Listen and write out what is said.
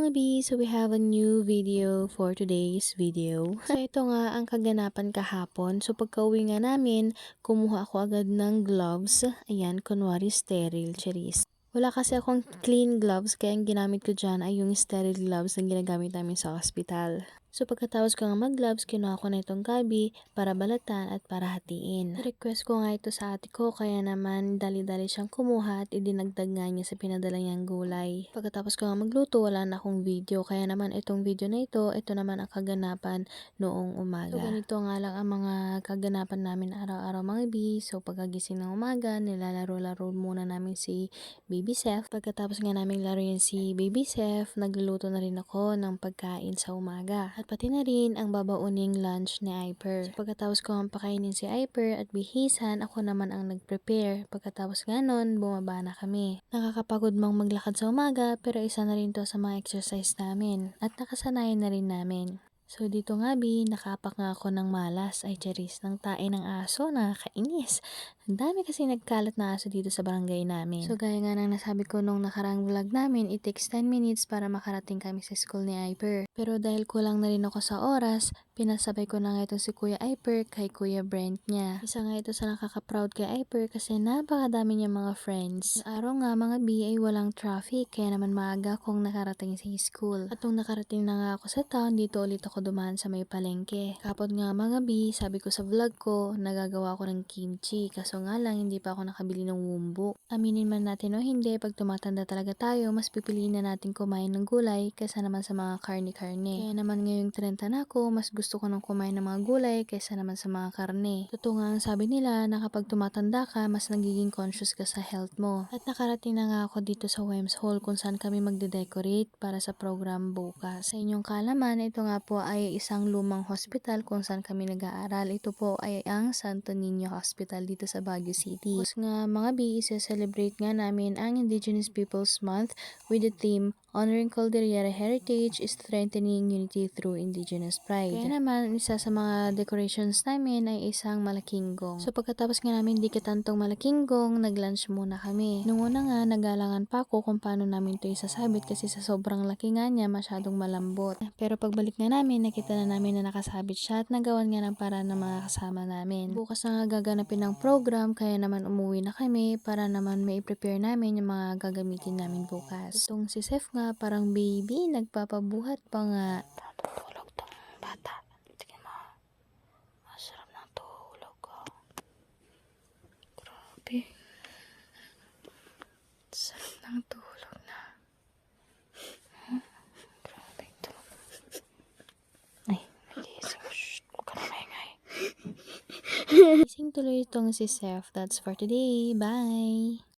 mga B, so we have a new video for today's video. So ito nga ang kaganapan kahapon. So pagka-uwi nga namin, kumuha ako agad ng gloves. Ayan, kunwari sterile, cherise. Wala kasi akong clean gloves, kaya ang ginamit ko dyan ay yung sterile gloves na ginagamit namin sa hospital. So pagkatapos ko nga mag-gloves, kinuha ko na itong gabi para balatan at para hatiin. Request ko nga ito sa ate ko, kaya naman dali-dali siyang kumuha at idinagdag nga niya sa pinadala niyang gulay. Pagkatapos ko nga magluto, wala na akong video, kaya naman itong video na ito naman ang kaganapan noong umaga. So ganito nga lang ang mga kaganapan namin araw-araw mga B. So pagkagising ng umaga, nilalaro-laro muna namin si Baby Seth. Pagkatapos nga namin laruin si Baby Seth, nagluluto na rin ako ng pagkain sa umaga. At pati na rin ang babauning lunch ni Iper. So, pagkatapos ko ang pakainin si Iper at bihisan, ako naman ang nag-prepare. Pagkatapos nga nun, bumaba na kami. Nakakapagod mang maglakad sa umaga, pero isa na rin to sa mga exercise namin. At nakasanayan na rin namin. So dito nga B, nakapak nga ako ng malas, ay charis, ng tae ng aso, nakakainis. Ang dami kasi nagkalat na aso dito sa barangay namin. So gaya nga ng nasabi ko nung nakarang vlog namin, it takes 10 minutes para makarating kami sa school ni Iper. Pero dahil kulang na rin ako sa oras, pinasabay ko na nga itong si Kuya Iper kay Kuya Brent niya. Isa nga ito sa nakaka-proud kay Iper kasi napakadami niya mga friends. Yung araw nga mga B ay walang traffic, kaya naman maaga akong nakarating sa school. At nung nakarating na nga ako sa town, dito ulit ako dumaan sa may palengke. Kapag nga mga B, sabi ko sa vlog ko, nagagawa ko ng kimchi. Kaso nga lang, hindi pa ako nakabili ng wumbo. Aminin man natin o hindi, pag tumatanda talaga tayo, mas pipiliin na natin kumain ng gulay kaysa naman sa mga karne-karne. Kaya naman ngayong 30 na ako, mas gusto ko nang kumain ng mga gulay kaysa naman sa mga karne. Totoo nga ang sabi nila na kapag tumatanda ka, mas nagiging conscious ka sa health mo. At nakarating na nga ako dito sa Wems Hall kung saan kami magde-decorate para sa program bukas. Sa inyong kaalaman, ito nga po ay isang lumang hospital kung saan kami nag-aaral. Ito po ay ang Santo Niño Hospital dito sa Baguio City. Tapos nga mga B, isa-celebrate nga namin ang Indigenous Peoples Month with the theme Honoring Calderiera Heritage, Strengthening Unity Through Indigenous Pride. Kaya naman, isa sa mga decorations namin ay isang malaking gong. So pagkatapos nga namin dikitantong malaking gong, nag-lunch muna kami. Nung una nga, nagalangan pa ako kung paano namin ito isasabit kasi sa sobrang laki nga niya, masyadong malambot. Pero pagbalik nga namin, nakita na namin na nakasabit siya at nagawan nga ng para ng mga kasama namin. Bukas na nga gaganapin ng program, kaya naman umuwi na kami para naman mai-prepare namin yung mga gagamitin namin bukas. Itong si Seth nga, parang baby, nagpapabuhat pa nga. Natutulog tong bata. Tingnan mo. Masarap ng tulog ko. Grabe. Sarap ng tulog na. Grabe ito. Ay, nagising. Shhh, huwag ka na maingay. Gising tuloy itong si Seth. That's for today. Bye!